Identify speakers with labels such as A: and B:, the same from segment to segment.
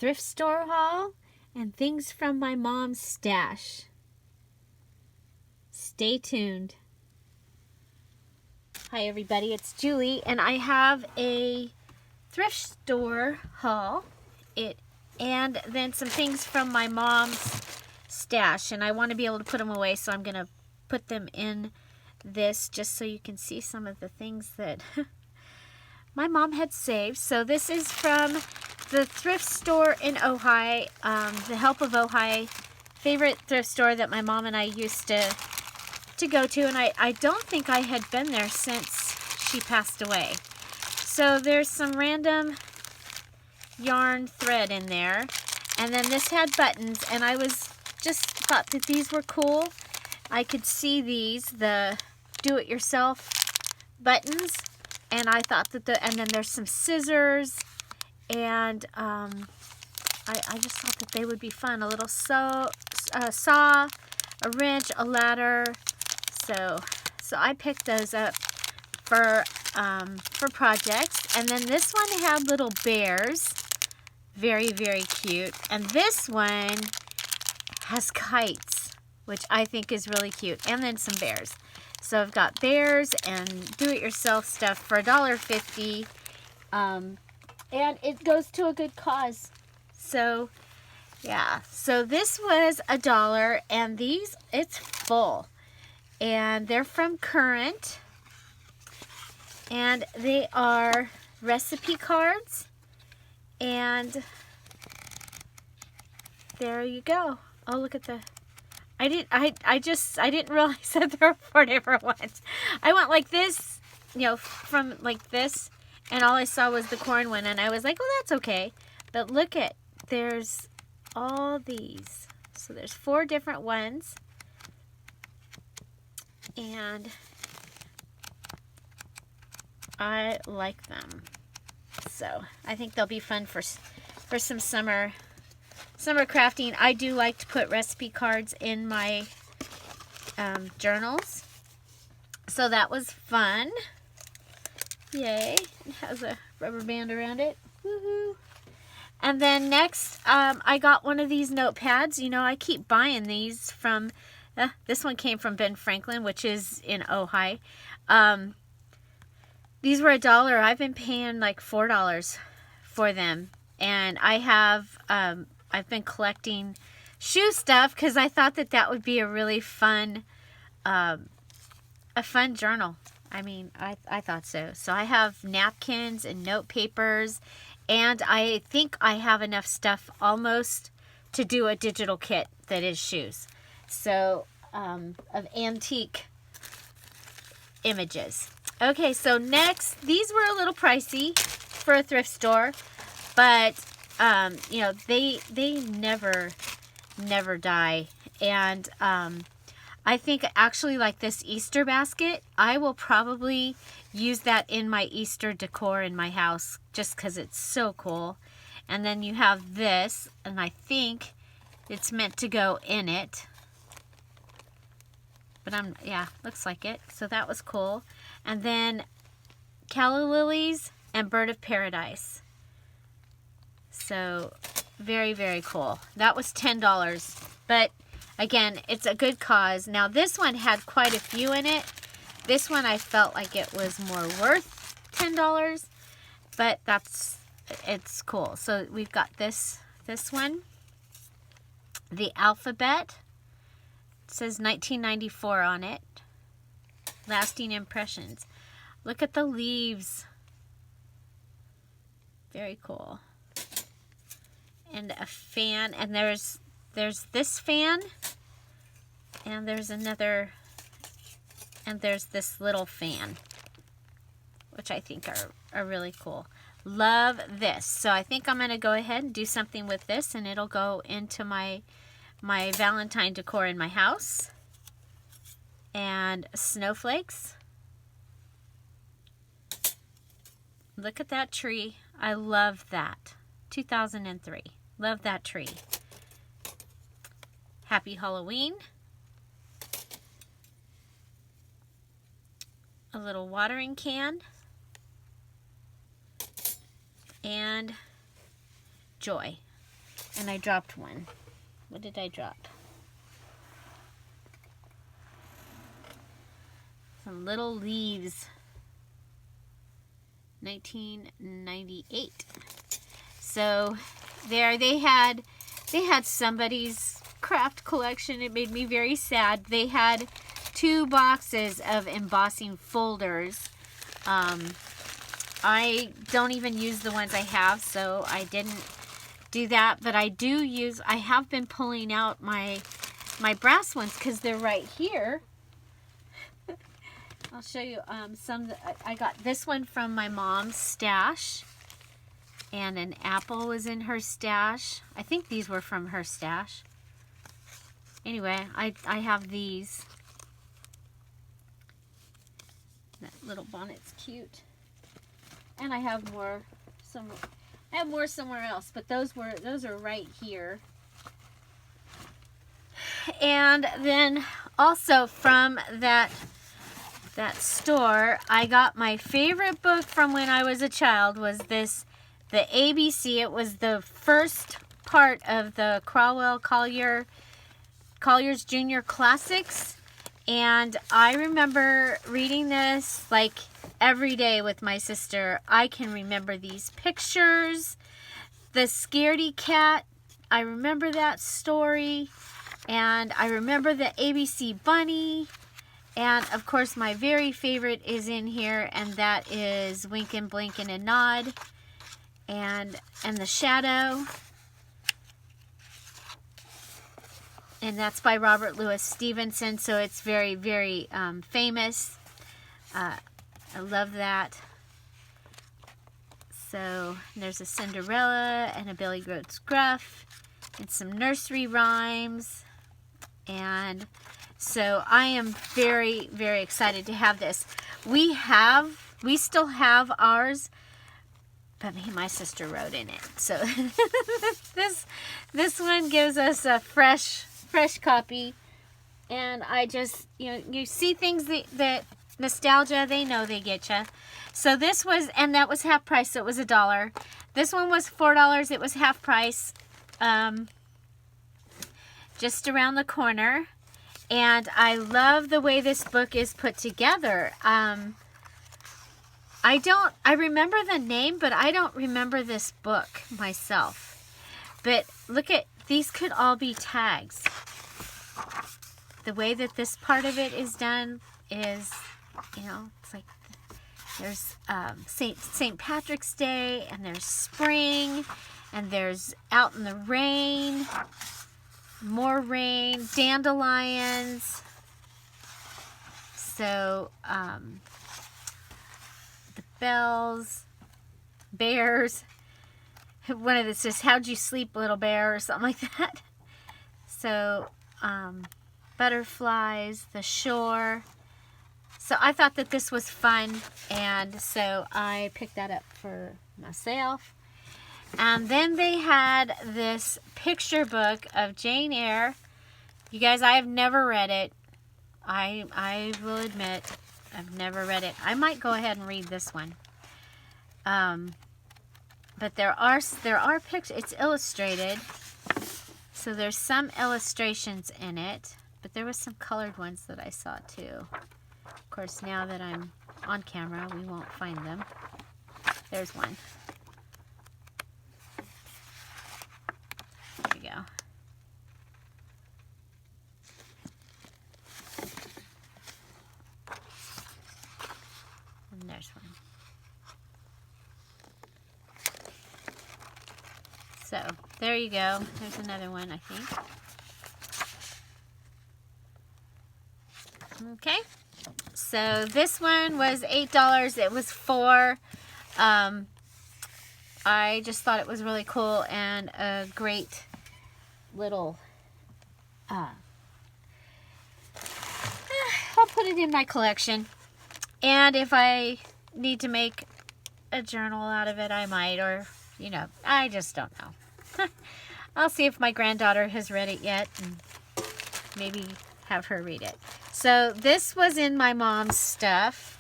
A: thrift store haul and things from my mom's stash. Stay tuned. Hi everybody, it's Julie, and I have a thrift store haul. And then some things from my mom's stash, and I want to be able to put them away, so I'm going to put them in this just so you can see some of the things that my mom had saved. So this is from the thrift store in Ojai, the Help of Ojai, favorite thrift store that my mom and I used to go to, and I don't think I had been there since she passed away. So there's some random yarn thread in there, and then this had buttons, and I just thought that these were cool. I could see these, the do-it-yourself buttons, and I thought that and then there's some scissors, and I just thought that they would be fun. A little saw, a wrench, a ladder. So I picked those up for projects. And then this one had little bears, very, very cute. And this one has kites, which I think is really cute. And then some bears. So I've got bears and do-it-yourself stuff for $1.50. And it goes to a good cause. So yeah, so this was $1, and these, it's full. And they're from Current. And they are recipe cards. And there you go. Oh, look at the... I didn't realize that there were 4 different ones. I went like this, from like this, and all I saw was the corn one, and I was like, oh, that's okay. But look at, there's all these. So there's 4 different ones. And I like them. So I think they'll be fun for some summer crafting. I do like to put recipe cards in my journals. So that was fun. Yay. It has a rubber band around it. Woohoo. And then next, I got one of these notepads. I keep buying these from, this one came from Ben Franklin, which is in Ojai. These were $1. I've been paying like $4 for them. And I have, I've been collecting shoe stuff because I thought that would be a really fun, journal. I mean, I thought so. So I have napkins and note papers, and I think I have enough stuff almost to do a digital kit that is shoes. So, of antique images. Okay, so next, these were a little pricey for a thrift store, but they never die. And I think actually, like this Easter basket, I will probably use that in my Easter decor in my house just because it's so cool. And then you have this, and I think it's meant to go in it. But yeah, looks like it. So that was cool. And then calla lilies and bird of paradise. So very, very cool. That was $10. But again, it's a good cause. Now this one had quite a few in it. This one I felt like it was more worth $10. But it's cool. So we've got this one. The alphabet. It says 1994 on it. Lasting impressions. Look at the leaves. Very cool. And a fan, and there's this fan, and there's another, and there's this little fan, which I think are really cool. Love this. So I think I'm going to go ahead and do something with this, and it'll go into my Valentine decor in my house. And snowflakes. Look at that tree. I love that. 2003. Love that tree. Happy Halloween. A little watering can. And joy. And I dropped one. What did I drop? Some little leaves. 1998. So there they had somebody's craft collection. It made me very sad. They had 2 boxes of embossing folders. I don't even use the ones I have, so I didn't do that. But I have been pulling out my brass ones because they're right here. I'll show you some. I got this one from my mom's stash. And an apple was in her stash. I think these were from her stash. Anyway, I have these. That little bonnet's cute. And I have more somewhere else, but those are right here. And then also from that store, I got my favorite book from when I was a child was the ABC. It was the first part of the Collier's Junior Classics. And I remember reading this like every day with my sister. I can remember these pictures. The Scaredy Cat, I remember that story. And I remember the ABC Bunny. And of course my very favorite is in here, and that is Winkin', Blinkin', and Nod. And The Shadow. And that's by Robert Louis Stevenson, so it's very, very famous. I love that. So there's a Cinderella and a Billy Goat's Gruff and some nursery rhymes. And so I am very, very excited to have this. We still have ours, but me and my sister wrote in it. So this one gives us a fresh copy. And I just, you see things that nostalgia, they know they get you. So this was, and that was half price, so it was $1. This one was $4, it was half price. Just around the corner. And I love the way this book is put together. I remember the name, but I don't remember this book myself. But look at, these could all be tags. The way that this part of it is done is, it's like there's St. Patrick's Day, and there's spring, and there's out in the rain, more rain, dandelions. So, the bells, bears. One of this says, "How'd you sleep, little bear?" or something like that. So, butterflies, the shore. So I thought that this was fun, and so I picked that up for myself. And then they had this picture book of Jane Eyre. You guys, I have never read it. I will admit, I've never read it. I might go ahead and read this one. But there are pictures. It's illustrated. So there's some illustrations in it. But there was some colored ones that I saw too. Of course, now that I'm on camera, we won't find them. There's one. There you go. And there's one. So, there you go. There's another one, I think. Okay. So, this one was $8. It was $4. I just thought it was really cool and a great little, I'll put it in my collection. And if I need to make a journal out of it, I might, or, I just don't know. I'll see if my granddaughter has read it yet, and maybe have her read it. So this was in my mom's stuff.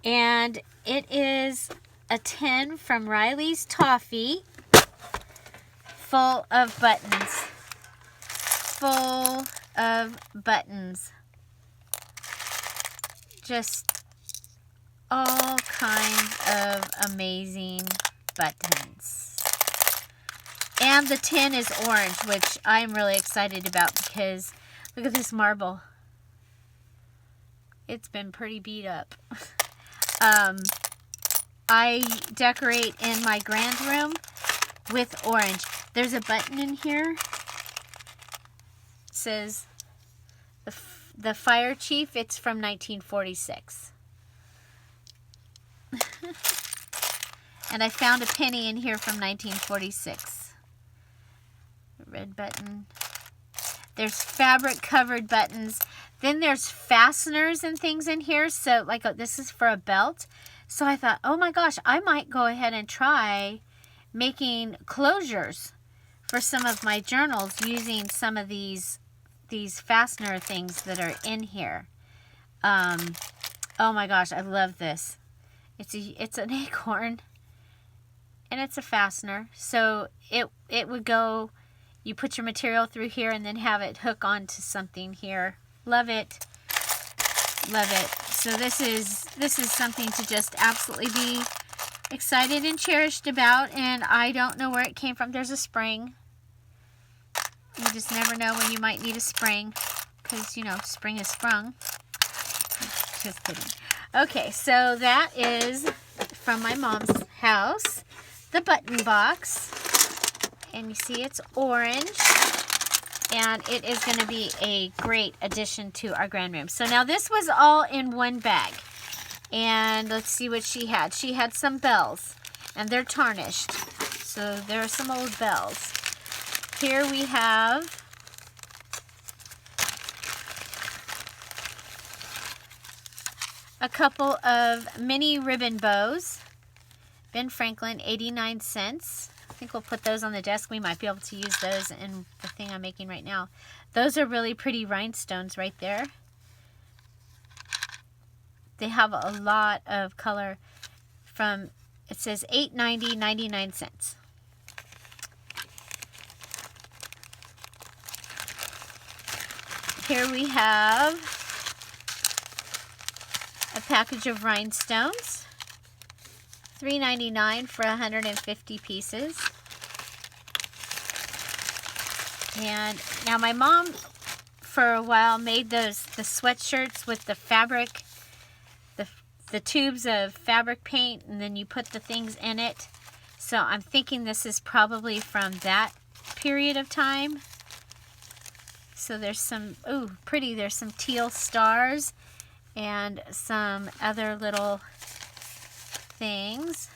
A: And it is a tin from Riley's Toffee. full of buttons. Full of buttons. Just all kinds of amazing buttons. And the tin is orange, which I'm really excited about because look at this marble. It's been pretty beat up. I decorate in my grand room with orange. There's a button in here. It says the fire chief. It's from 1946. And I found a penny in here from 1946. Red button. There's fabric covered buttons. Then there's fasteners and things in here. So like this is for a belt. So I thought, oh my gosh, I might go ahead and try making closures for some of my journals using some of these fastener things that are in here. Oh my gosh, I love this. It's an acorn and it's a fastener. So it would go, you put your material through here and then have it hook onto something here. Love it. Love it. So this is something to just absolutely be excited and cherished about, and I don't know where it came from. There's a spring. You just never know when you might need a spring because, you know, spring is sprung. Just kidding. Okay, so that is from my mom's house. The button box. And you see it's orange. And it is going to be a great addition to our grand room. So now this was all in one bag. And let's see what she had. She had some bells. And they're tarnished. So there are some old bells. Here we have a couple of mini ribbon bows. Ben Franklin, 89 cents. I think we'll put those on the desk. We might be able to use those in the thing I'm making right now. Those are really pretty rhinestones right there. They have a lot of color from, it says $8.90, 99 cents. Here we have a package of rhinestones. $3.99 for 150 pieces. And now my mom, for a while, made the sweatshirts with the fabric, the tubes of fabric paint, and then you put the things in it. So I'm thinking this is probably from that period of time. So there's some, ooh, pretty, there's some teal stars and some other little things.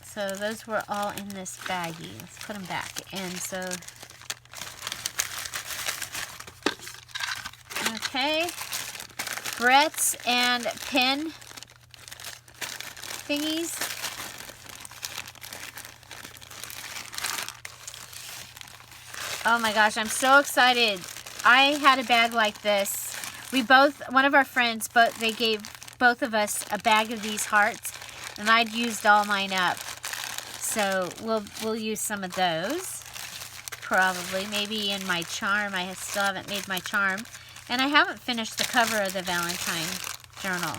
A: So those were all in this baggie. Let's put them back in. So, okay. Barrettes and pin thingies. Oh my gosh, I'm so excited. I had a bag like this. One of our friends, they gave both of us a bag of these hearts, and I'd used all mine up. So we'll use some of those, probably. Maybe in my charm. I still haven't made my charm. And I haven't finished the cover of the Valentine journal.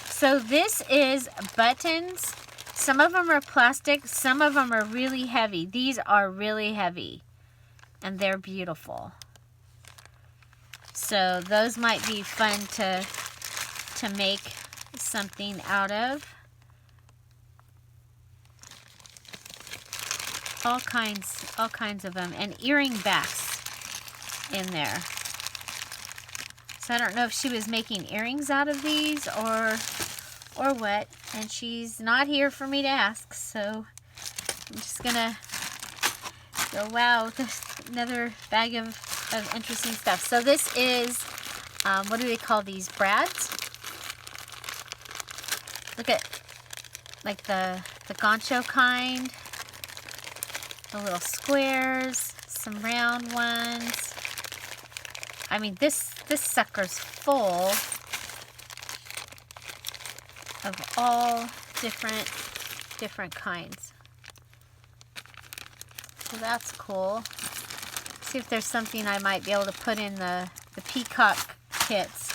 A: So this is buttons. Some of them are plastic. Some of them are really heavy. These are really heavy. And they're beautiful. So those might be fun to make something out of. All kinds of them, and earring backs in there. So I don't know if she was making earrings out of these or what, and she's not here for me to ask, so I'm just gonna go, wow, there's another bag of interesting stuff. So this is, what do they call these? Brads? Look at, like the gancho kind. The little squares, some round ones. I mean, this sucker's full of all different kinds. So that's cool. See if there's something I might be able to put in the peacock kits.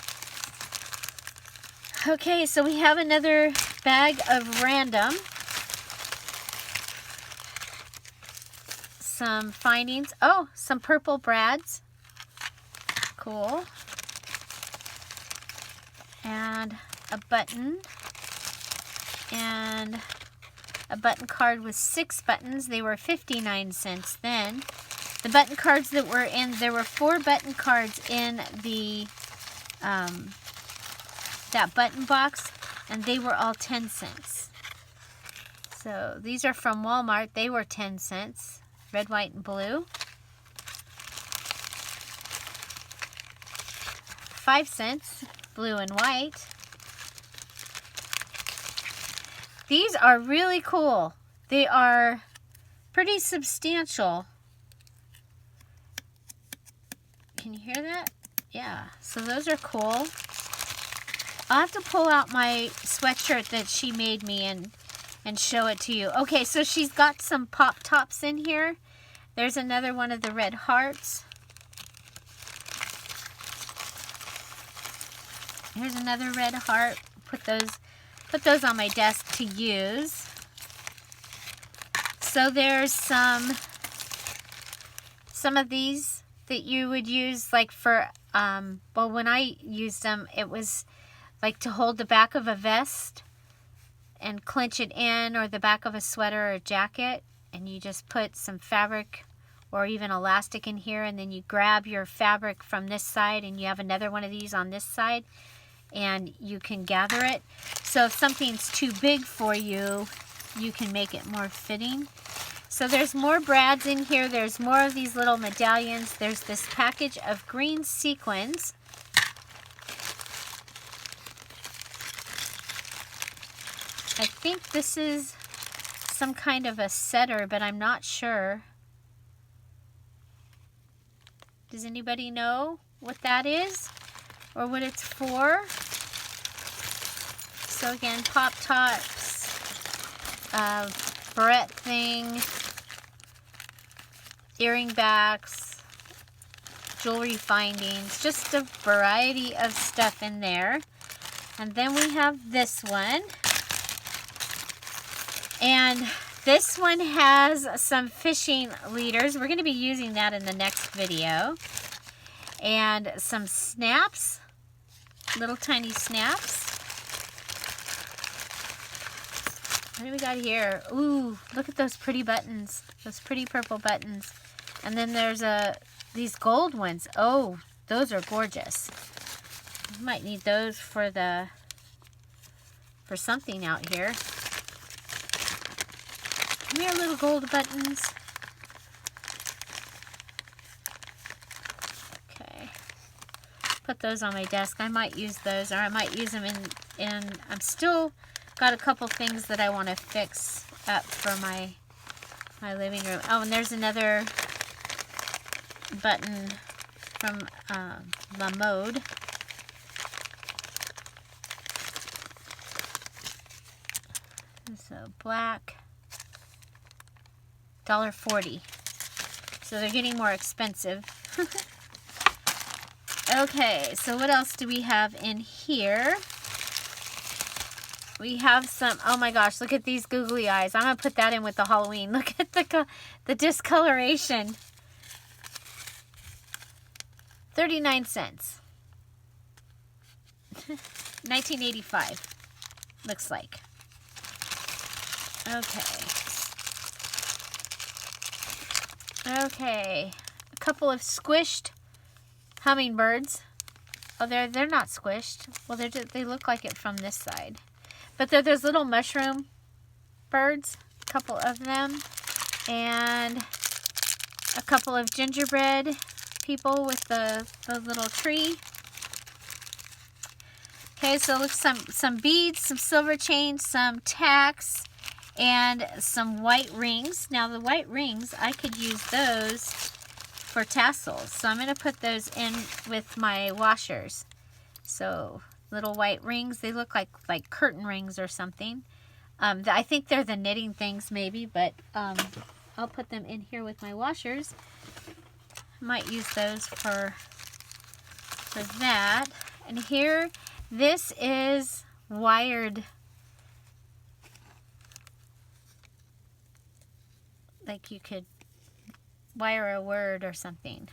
A: Okay, so we have another bag of random. Some findings. Oh, some purple brads. Cool. And a button. And a button card with 6 buttons. They were 59 cents then. The button cards that were in, there were 4 button cards in the that button box, and they were all 10 cents. So these are from Walmart. They were 10 cents. Red, white, and blue. 5 cents, blue and white. These are really cool. They are pretty substantial. Can you hear that? Yeah, so those are cool. I'll have to pull out my sweatshirt that she made me and show it to you. Okay, so she's got some pop tops in here. There's another one of the red hearts. Here's another red heart. Put those on my desk to use. So there's some of these that you would use like for well, when I used them, it was like to hold the back of a vest and clinch it in, or the back of a sweater or a jacket, and you just put some fabric or even elastic in here, and then you grab your fabric from this side and you have another one of these on this side, and you can gather it. So if something's too big for you, you can make it more fitting. So there's more brads in here. There's more of these little medallions. There's this package of green sequins. I think this is some kind of a setter, but I'm not sure. Does anybody know what that is or what it's for? So again, pop tops, barrette thing, earring backs, jewelry findings, just a variety of stuff in there. And then we have this one. And this one has some fishing leaders. We're going to be using that in the next video. And some snaps, little tiny snaps. What do we got here? Ooh, look at those pretty buttons. Those pretty purple buttons. And then there's these gold ones. Oh, those are gorgeous. You might need those for something out here. Come here, little gold buttons. Okay. Put those on my desk. I might use those, or I might use them in I'm still got a couple things that I want to fix up for my living room. Oh, and there's another button from La Mode. So black. $1.40. So they're getting more expensive. Okay, so what else do we have in here? We have some, oh my gosh, look at these googly eyes. I'm going to put that in with the Halloween. Look at the discoloration. 39 cents. 1985, looks like. Okay, a couple of squished hummingbirds. Oh, they're not squished. Well, they look like it from this side. But they're those little mushroom birds, a couple of them. And a couple of gingerbread people with the little tree. Okay, so look, some beads, some silver chains, some tacks, and some white rings. Now the white rings, I could use those for tassels. So I'm going to put those in with my washers. So little white rings, they look like curtain rings or something. I think they're the knitting things maybe, but I'll put them in here with my washers. Might use those for that. And here, this is wired, like you could wire a word or something.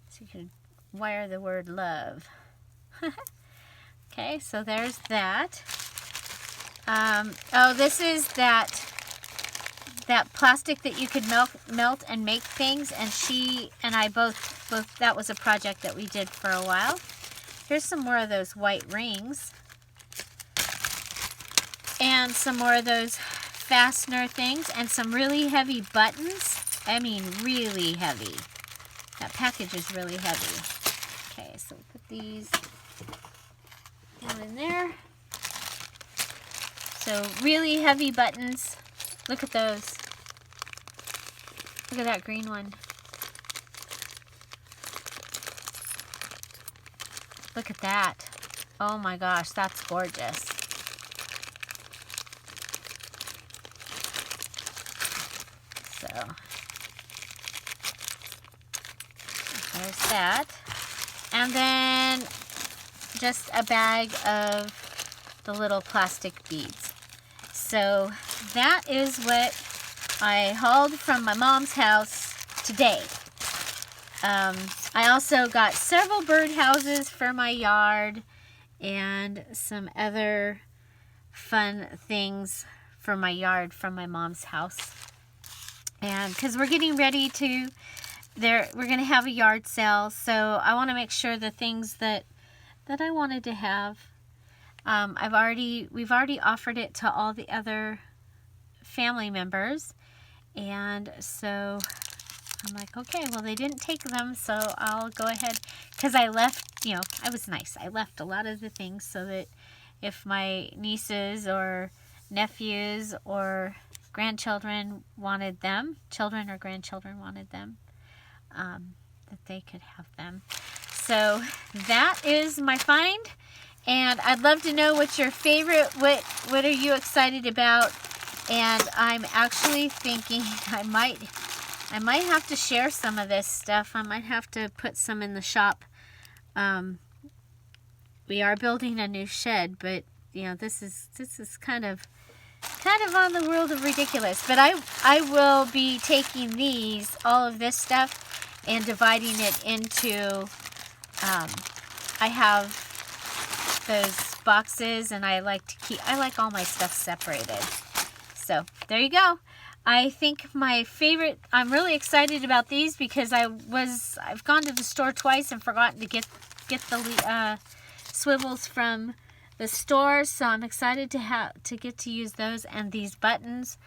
A: So you could wire the word love. Okay, so there's that. Oh, this is that plastic that you could melt and make things, and she and I both that was a project that we did for a while. Here's some more of those white rings. And some more of those fastener things, and some really heavy buttons. I mean, really heavy. That package is really heavy. Okay, so we'll put these down in there. So really heavy buttons. Look at those. Look at that green one. Look at that. Oh my gosh, that's gorgeous. So there's that. And then just a bag of the little plastic beads. So that is what I hauled from my mom's house today. I also got several birdhouses for my yard and some other fun things for my yard from my mom's house. And because we're getting ready to, we're going to have a yard sale, so I want to make sure the things that I wanted to have, we've already offered it to all the other family members, and so I'm like, okay, well, they didn't take them, so I'll go ahead, because I left, you know, I was nice. I left a lot of the things so that if my nieces or nephews or grandchildren wanted them, children or grandchildren wanted them, that they could have them. So that is my find, and I'd love to know what's your favorite, what are you excited about, and I'm actually thinking I might have to share some of this stuff. I might have to put some in the shop. We are building a new shed, but you know, this is kind of on the world of ridiculous. But I will be taking all of this stuff, and dividing it into, I have those boxes, and I like all my stuff separated. So there you go. I think my favorite, I'm really excited about these because I've gone to the store twice and forgotten to get the swivels from the store, so I'm excited to get to use those, and these buttons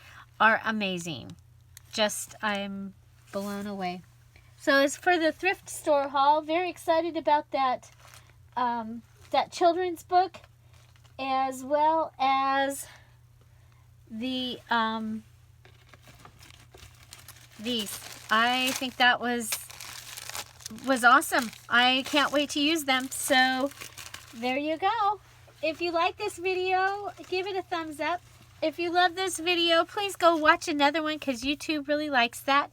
A: are amazing. I'm blown away. So as for the thrift store haul, very excited about that children's book, as well as the these. I think that was awesome. I can't wait to use them. So there you go. If you like this video, give it a thumbs up. If you love this video, please go watch another one, because YouTube really likes that.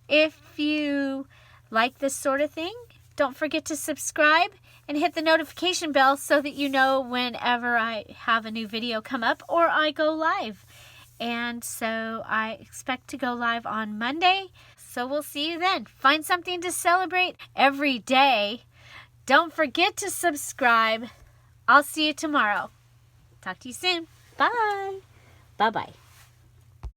A: If you like this sort of thing, don't forget to subscribe and hit the notification bell so that you know whenever I have a new video come up or I go live. And so I expect to go live on Monday. So we'll see you then. Find something to celebrate every day. Don't forget to subscribe. I'll see you tomorrow. Talk to you soon. Bye. Bye-bye.